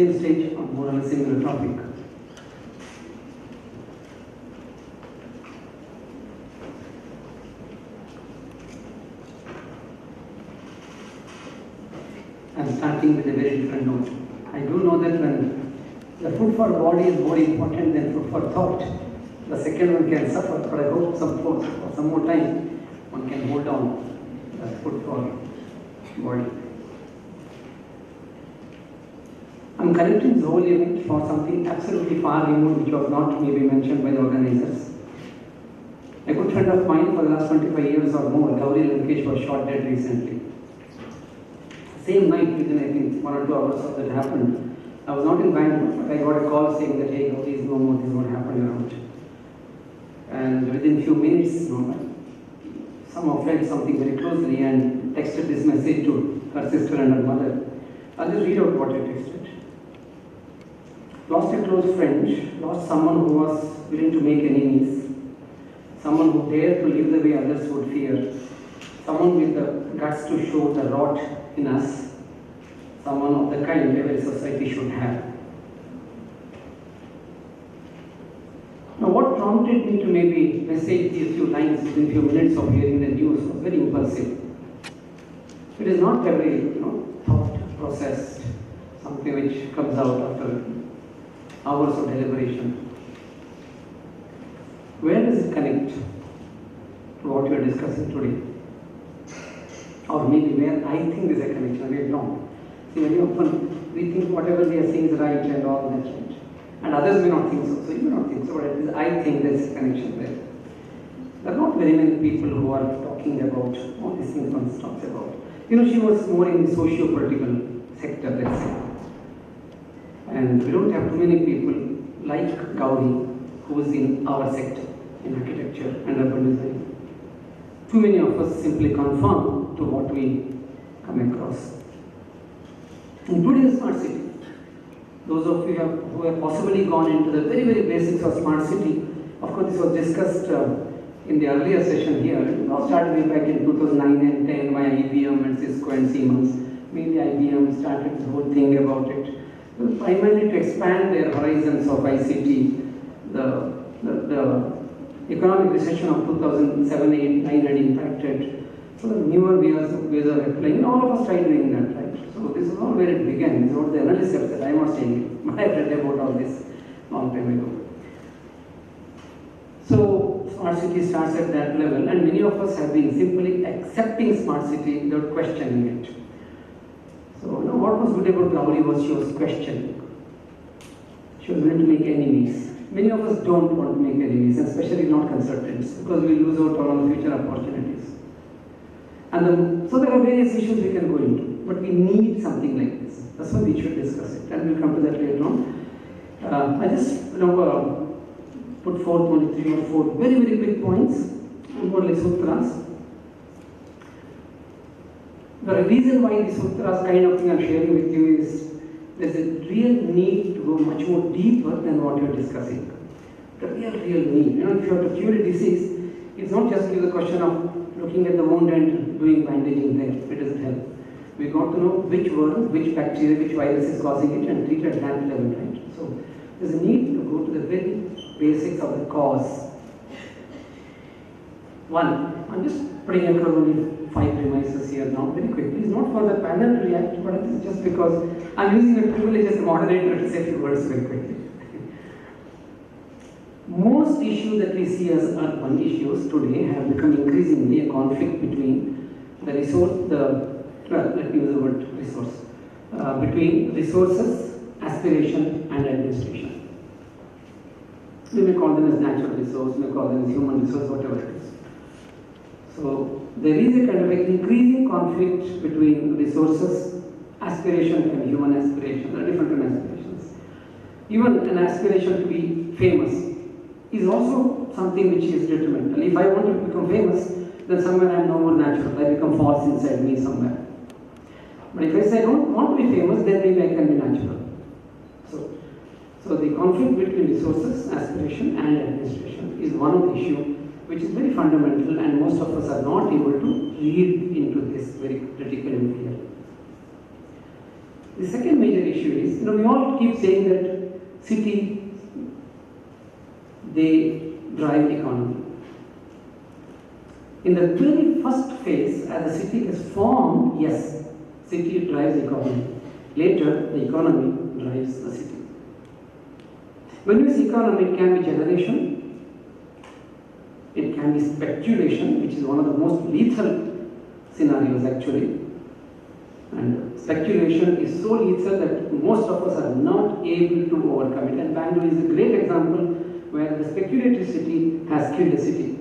same stage on more or less similar topic. I'm starting with a very different note. I do know that when the food for body is more important than food for thought, the second one can suffer, but I hope for some more time one can hold on the food for body. I'm connecting this whole event for something absolutely far removed, which was not maybe mentioned by the organizers. A good friend of mine for the last 25 years or more, Gauri Lankesh, was shot dead recently. Same night, within I think 1 or 2 hours of that happened, I was not in Bangalore, but I got a call saying that, hey, Gauri is no more, this is what happened around. And within few minutes, someone felt something very closely and texted this message to her sister and her mother. I'll just read out what I texted. Lost a close friend, lost someone who was willing to make enemies, someone who dared to live the way others would fear, someone with the guts to show the rot in us, someone of the kind every society should have. Now, what prompted me to maybe message these few lines within a few minutes of hearing the news was very impulsive. It is not very, thought processed, something which comes out after hours of deliberation. Where does it connect to what we are discussing today? Or maybe where I think there is a connection, very long. See, very often we think whatever we are saying is right and all that's right. And others may not think so. So you may not think so, but at least I think there is a connection there. There are not very many people who are talking about all these things one talks about. She was more in the socio-political sector, let's say. And we don't have too many people like Gauri who is in our sector, in architecture and urban design. Too many of us simply conform to what we come across. Including the smart city. Those of you who have possibly gone into the very, very basics of smart city, of course this was discussed in the earlier session here. It all started way back in 2009 and 10 by IBM and Cisco and Siemens. Maybe IBM started the whole thing about it. Primarily to expand their horizons of ICT. The economic recession of 2007, 8, 9 had impacted. So the newer ways of applying, all of us tried doing that, right? So this is all where it began. This is what the analyst have said. I am not saying it. I have read about all this long time ago. So smart city starts at that level, and many of us have been simply accepting smart city without questioning it. So what was good about Gauri was she was questioning. She was willing to make enemies. Many of us don't want to make enemies, especially not consultants, because we lose out on all future opportunities. And so there are various issues we can go into, but we need something like this. That's why we should discuss it, and we'll come to that later on. I just put forth only 3 or 4 very, very big points, more like sutras. The reason why the sutras kind of thing I'm sharing with you is there's a real need to go much more deeper than what you're discussing. The real need. If you have to cure a disease, it's not just the question of looking at the wound and doing bandaging there. It doesn't help. We got to know which worm, which bacteria, which virus is causing it and treat at that level, right? So there's a need to go to the very basics of the cause. One, I'm just putting across only 5 premises here now, very quickly. It's not for the panel to react, but it's just because I'm using the privilege as a moderator to say a few words very quickly. Most issues that we see as urban issues today have become increasingly a conflict between the resource, let me use the word resource, between resources, aspiration and administration. We may call them as natural resource, we may call them as human resource, whatever it is. So there is a kind of an increasing conflict between resources, aspiration and human aspiration. There are different kind of aspirations. Even an aspiration to be famous is also something which is detrimental. If I want to become famous, then somewhere I am no more natural. I become false inside me somewhere. But if I say I don't want to be famous, then maybe I can be natural. So the conflict between resources, aspiration and administration is one of the issues which is very fundamental, and most of us are not able to read into this very critical and clear. The second major issue is, we all keep saying that city, they drive economy. In the very first phase, as the city is formed, yes, city drives the economy. Later, the economy drives the city. When we say economy, it can be generation, it can be speculation, which is one of the most lethal scenarios actually. And speculation is so lethal that most of us are not able to overcome it. And Bangalore is a great example where the speculative city has killed the city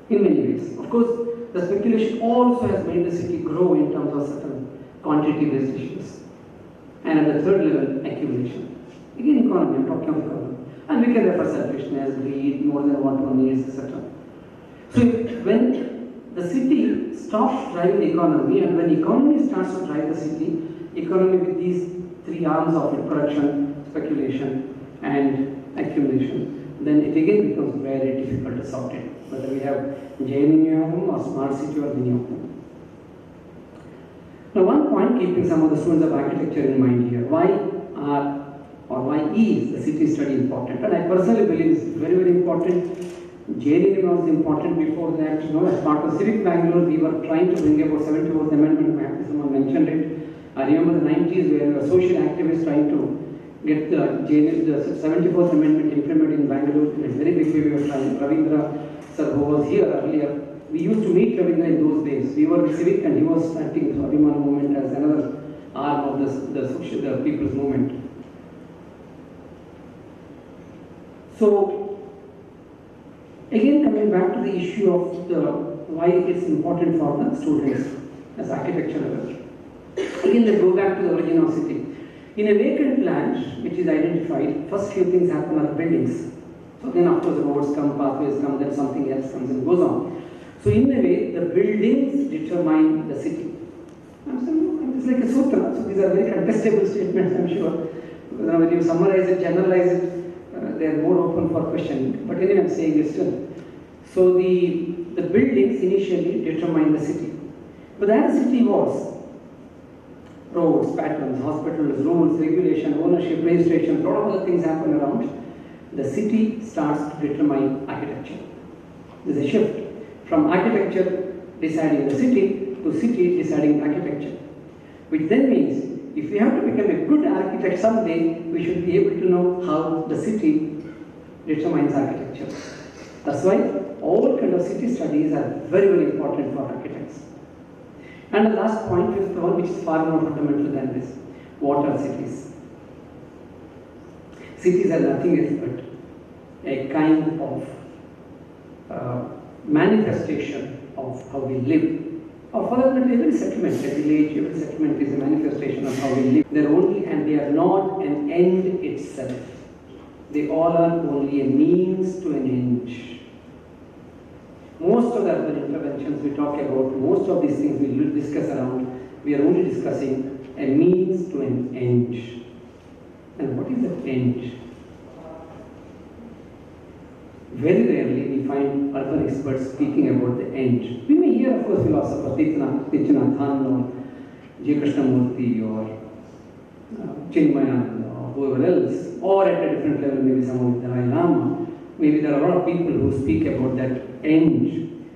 in many ways. Of course, the speculation also has made the city grow in terms of certain quantity-based issues. And at the third level, accumulation. Again, economy, I'm talking of economy. And we can refer selfishness, greed, more than what one needs, etc. So when the city stops driving the economy, and when economy starts to drive the city, economy with these three arms of it, production, speculation, and accumulation, then it again becomes very difficult to sort it, whether we have JNU or smart city or many of them. Now, one point keeping some of the students of architecture in mind here, why is the city study important? And I personally believe it's very, very important. JNU was important before that. As part of Civic Bangalore, we were trying to bring about 74th Amendment. Perhaps someone mentioned it. I remember the 90s where we were social activists trying to get the 74th Amendment implemented in Bangalore in a very big way. We were trying. Ravindra sir, who was here earlier, we used to meet Ravindra in those days. We were civic and he was acting the Abhimana movement as another arm of the people's movement. So, again coming back to the issue of why it's important for the students as architecture level. Again, let's go back to the origin of city. In a vacant land which is identified, first few things happen are buildings. So then of course roads come, pathways come, then something else comes and goes on. So in a way, the buildings determine the city. It's like a sutra, so these are very contestable statements, I'm sure. Because when you summarize it, generalize it, they are more open for questioning. But anyway, I'm saying it still. So the buildings initially determine the city. But as the city was, roads, patterns, hospitals, rules, regulation, ownership, registration, a lot of other things happen around. The city starts to determine architecture. There's a shift from architecture deciding the city to city deciding architecture. Which then means if we have to become a good architect someday, we should be able to know how the city determines architecture. That's why all kind of city studies are very, very important for architects. And the last point, fifth one, which is far more fundamental than this, what are cities? Cities are nothing else but a kind of manifestation of how we live. Or for that matter, every settlement, a village, every settlement is a manifestation of how we live. They're only, and they are not an end itself. They all are only a means to an end. Most of the urban interventions we talk about, most of these things we will discuss around, we are only discussing a means to an end. And what is the end? Very rarely we find urban experts speaking about the end. We may hear, of course, philosophers, Tityanathan or J. Krishnamurti or Chinmayananda or whoever else, or at a different level, maybe someone with Dalai Lama. Maybe there are a lot of people who speak about that end.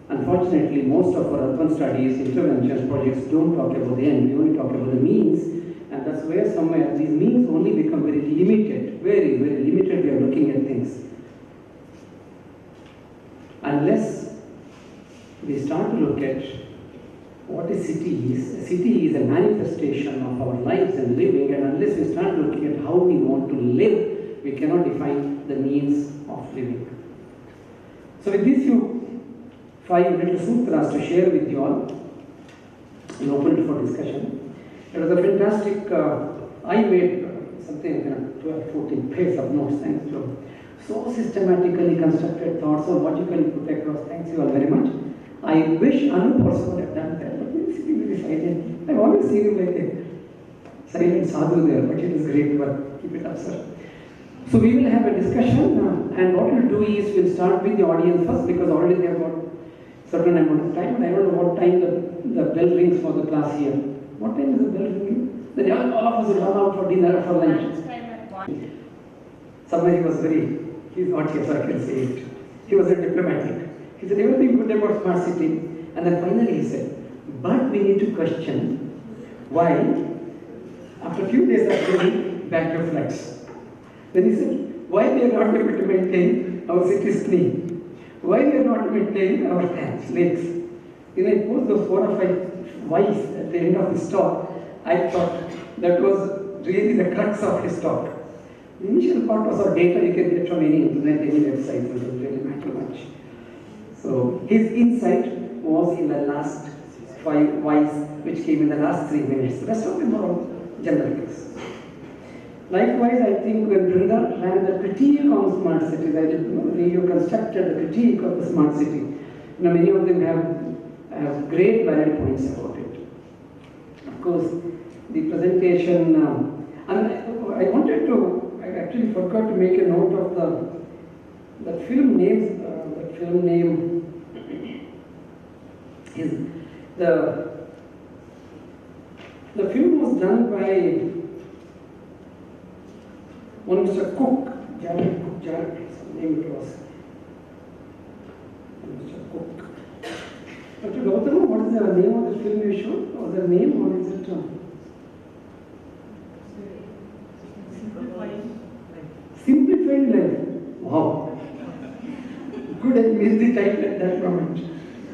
Unfortunately, most of our urban studies, interventions, projects don't talk about the end. We only talk about the means, and that's where somewhere these means only become very limited, very, very limited way of looking at things. Unless we start to look at what a city is a manifestation of our lives and living, and unless we start looking at how we want to live, we cannot define the means of living. So with these few 5 little sutras to share with you all, and open it for discussion. It was a fantastic, I made something 12, 14 pages of notes, thanks to so systematically constructed thoughts, so logically put across. Thanks you all very much. I wish Anup also would have done that, but he's sitting very silent. I've always seen him like a silent sadhu there, but it is great work. Keep it up, sir. So we will have a discussion, and what we'll do is we'll start with the audience first, because already they have got certain amount of time, and I don't know what time the bell rings for the class here. What time is the bell ringing? Then all of us would run out for dinner, for lunch. Somewhere he's not here, so I can say it. He was a diplomatic. He said everything good about smart city, and then finally he said, but we need to question why, after a few days of training, Bangalore floods. Then he said, why we are not able to maintain our cities clean? Why we are not maintaining our lakes? When I posed those 4 or 5 whys at the end of his talk, I thought that was really the crux of his talk. The initial part was our data you can get from any internet, any website, it doesn't really matter much. So his insight was in the last 5 whys, which came in the last 3 minutes. The rest of them were all general things. Likewise, I think when Brinda ran the critique on smart cities, I did radio constructed the critique of the smart city. Many of them have great valid points about it. Of course, the presentation, I actually forgot to make a note of the film names. The film name is the film was done by one Mr. Cook, Jared, some name it was. Mr. Cook. Dr. Gautam, what is the name of the film you showed? Or the name, or is it? Simplified Life. Wow. Good, I missed the title at that moment.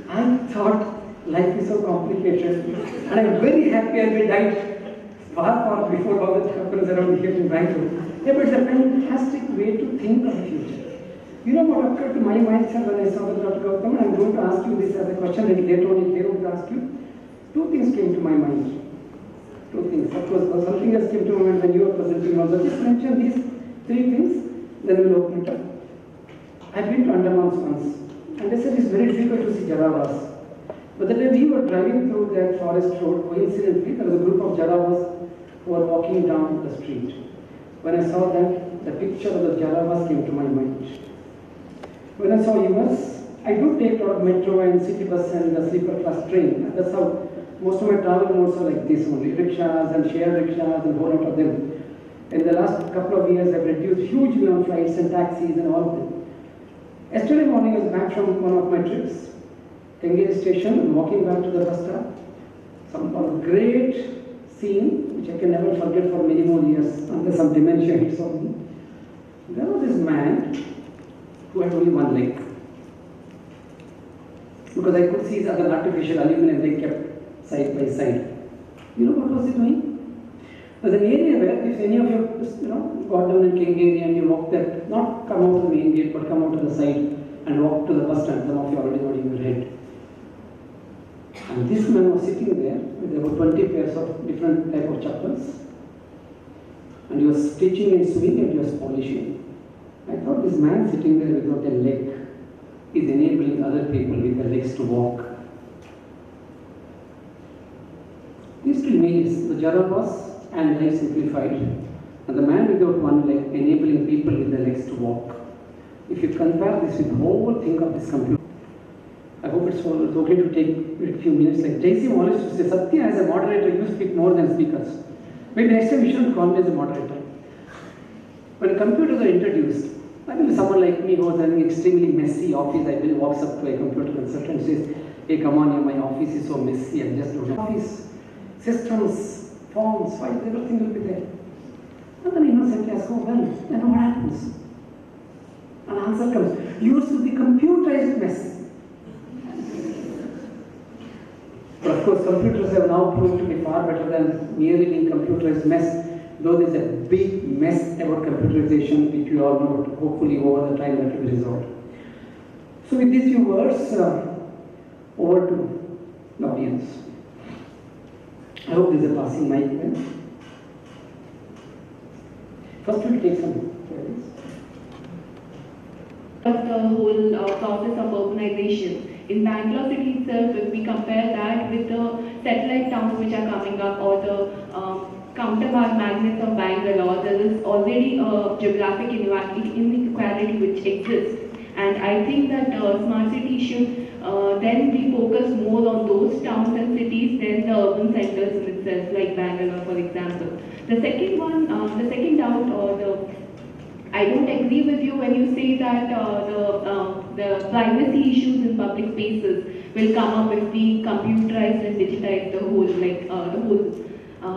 I thought life is so complicated, and I'm very happy I died far before all that happens around here in Bangalore. Yeah, but it's a fantastic way to think of the future. You know what occurred to my mind, sir, when I saw the Dr. Gautam, and I'm going to ask you this as a question, and later on if they would ask you. 2 things came to my mind. 2 things. Of course, something else came to my mind when you were presenting also. Just mention these 3 things, then we'll open it up. I've been to Andamans once, and they said it's very difficult to see Jaravas. But the day we were driving through that forest road, coincidentally, there was a group of Jaravas who were walking down the street. When I saw that, the picture of the Jaravas came to my mind. When I saw yours, I do take a lot of metro and city bus and the sleeper class train. And that's how most of my travel modes are like this only. Rickshaws and shared rickshaws and a whole lot of them. In the last couple of years, I've reduced hugely on flights and taxis and all of them. Yesterday morning, I was back from one of my trips, Kengeri station, and walking back to the bus stop. Some great scene, which I can never forget for many more years, unless some dementia hits on me. There was this man who had only 1 leg. Because I could see his other artificial aluminum leg kept side by side. You know what was he doing? There's an area where if any of you, got down in Kengeri and you walk there, not come out to the main gate, but come out to the side and walk to the bus stand. Some of you already know in your head. And this man was sitting there with about 20 pairs of different type of chappals. And he was stitching and sewing and he was polishing. I thought this man sitting there without a leg is enabling other people with their legs to walk. These 2 images, the Jaravas and life simplified, and the man without 1 leg enabling people with their legs to walk. If you compare this with the whole thing of this computer, I hope it's okay to take a few minutes. Like JC always used to say, Satya, as a moderator, you speak more than speakers. Maybe next time we shouldn't call me as a moderator. When computers are introduced, I mean, someone like me who has an extremely messy office, I will walks up to a computer consultant and says, hey, come on, my office is so messy, I just don't have office, systems, forms, files, everything will be there. And then innocently ask, oh, well, then what happens? An answer comes, yours will be computerized mess. But of course, computers have now proved to be far better than merely being computerized mess, though there's a big mess about computerization, which we all know, hopefully over the time that will be resolved. So with these few words, over to the audience. I hope this is a passing mic then. First we'll take some queries. The whole process of urbanization. In Bangalore city itself, if we compare that with the satellite towns which are coming up or the counterpart magnets of Bangalore, there is already a geographic inequality which exists. And I think that smart city should then be focused more on those towns and cities than the urban centers in itself, like Bangalore, for example. The second one, the second doubt, or the I don't agree with you when you say that the privacy issues in public spaces will come up if we computerize and digitize the whole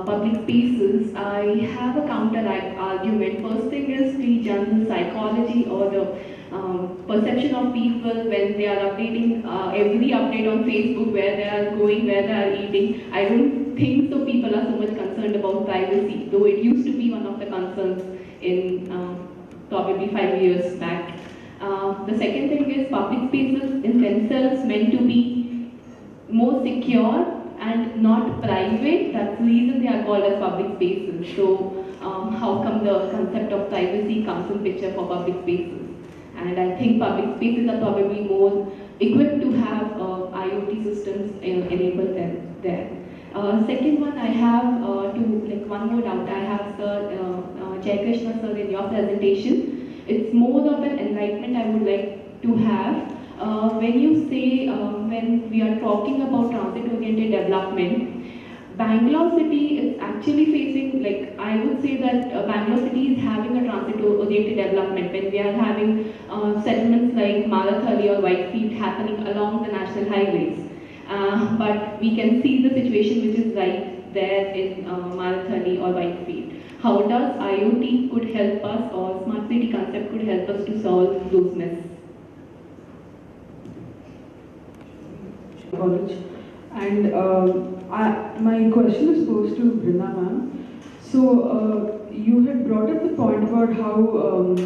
public spaces. I have a counter argument. First thing is the general psychology or the perception of people when they are updating every update on Facebook, where they are going, where they are eating. I don't think so. People are so much concerned about privacy, though it used to be one of the concerns in probably 5 years back. The second thing is public spaces in themselves meant to be more secure and not private. That's the reason they are called as public spaces. So how come the concept of privacy comes in picture for public spaces? And I think public spaces are probably more equipped to have IoT systems enabled there. Second one, I have one more doubt I have, sir, Jai Krishna sir, in your presentation. It's more of an enlightenment I would like to have. When you say, when we are talking about transit-oriented development, Bangalore city is actually facing, like, I would say that Bangalore city is having a transit-oriented development when we are having settlements like Marathali or Whitefield happening along the national highways. But we can see the situation which is right there in Marathali or Whitefield. How does IoT could help us, or smart city concept could help us to solve those myths? College. And my question is posed to Brinda ma'am. So you had brought up the point about how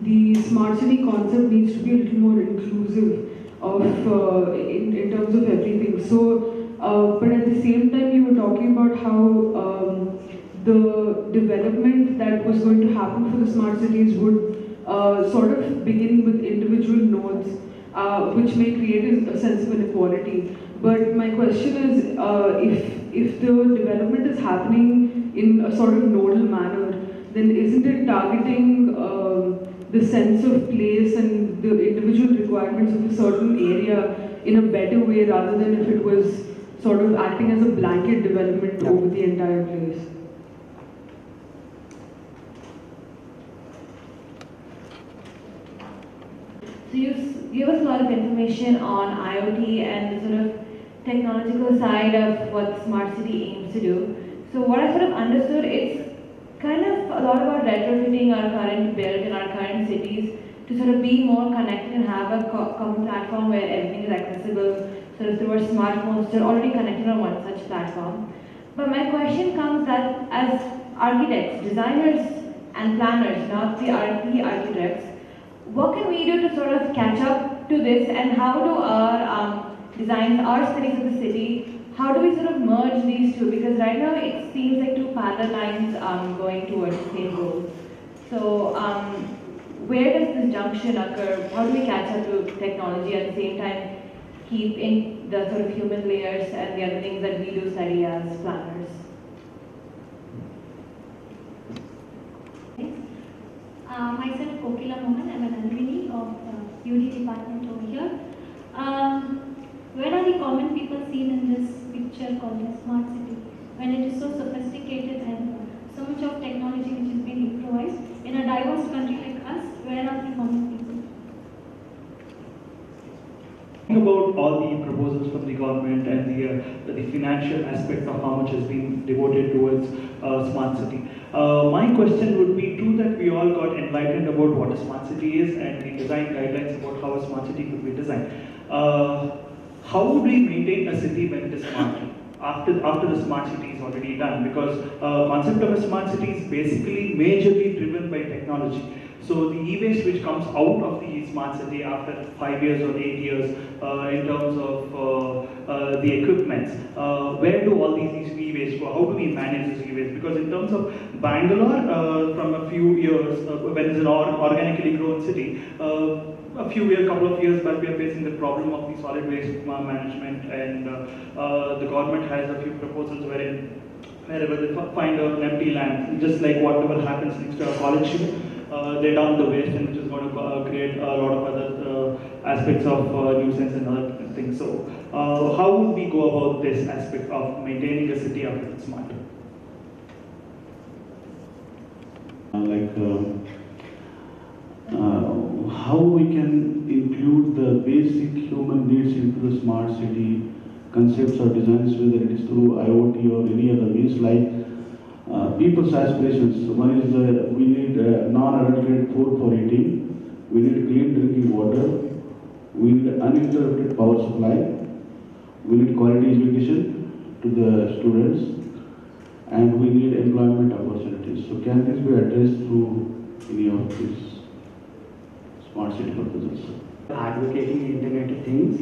the smart city concept needs to be a little more inclusive of in terms of everything. So, but at the same time, you were talking about how the development that was going to happen for the smart cities would sort of begin with individual nodes, which may create a sense of inequality. But my question is, if the development is happening in a sort of nodal manner, then isn't it targeting the sense of place and the individual requirements of a certain area in a better way, rather than if it was sort of acting as a blanket development over the entire place? So you give us a lot of information on IoT and the sort of technological side of what smart city aims to do. So what I sort of understood, it's kind of a lot about retrofitting our current build in our current cities to sort of be more connected and have a common platform where everything is accessible, sort of through our smartphones. They're already connected on one such platform. But my question comes that as architects, designers and planners, not the architects, what can we do to sort of catch up to this, and how do our designs, our studies of the city, how do we sort of merge these two? Because right now it seems like two parallel lines going towards the same goal. So where does this junction occur? How do we catch up to technology at the same time keep in the sort of human layers and the other things that we do study as planners? Myself, Kokila Mohan, I'm an alumni of UD department over here. Where are the common people seen in this picture called a smart city? When it is so sophisticated and so much of technology which is being improvised, in a diverse country like us, where are the common people? About all the proposals from the government and the financial aspect of how much has been devoted towards smart city. My question would be, true that we all got enlightened about what a smart city is and the design guidelines about how a smart city could be designed. How would we maintain a city when it is smart? After the smart city is already done, because concept of a smart city is basically majorly driven by technology. So the e-waste which comes out of the smart city after 5 years or 8 years, in terms of the equipments, where do all these e-waste go? How do we manage this e-waste? Because in terms of Bangalore, from a few years, when it's an organically grown city, couple of years back, we are facing the problem of the solid waste management, and the government has a few proposals wherever they find an empty land, just like whatever happens next to a college, lay down the waste, and which is going to create a lot of other aspects of nuisance and other things. So, how would we go about this aspect of maintaining a city after it's smart? How we can include the basic human needs into the smart city concepts or designs, whether it is through IoT or any other means, like people's aspirations. One is we need non-adulterated food for eating, we need clean drinking water, we need uninterrupted power supply, we need quality education to the students, and we need employment opportunities. So can this be addressed through any of these smart city proposals? Advocating the Internet of Things.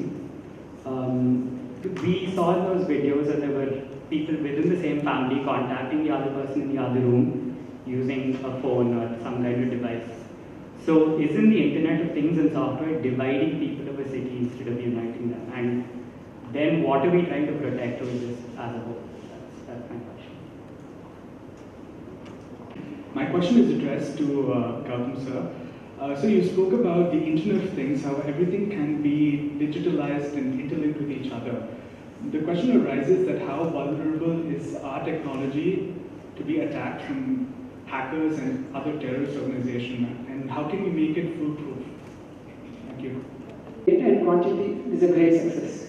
We saw in those videos that there were people within the same family contacting the other person in the other room using a phone or some kind of device. So isn't the Internet of Things and software dividing people of a city instead of uniting them? And then what are we trying to protect over this as a whole? That's my question. My question is addressed to Gautam sir. So you spoke about the Internet of Things, how everything can be digitalized and interlinked with each other. The question arises that how vulnerable is our technology to be attacked from hackers and other terrorist organizations, and how can we make it foolproof? Thank you. Data and quantity is a great success.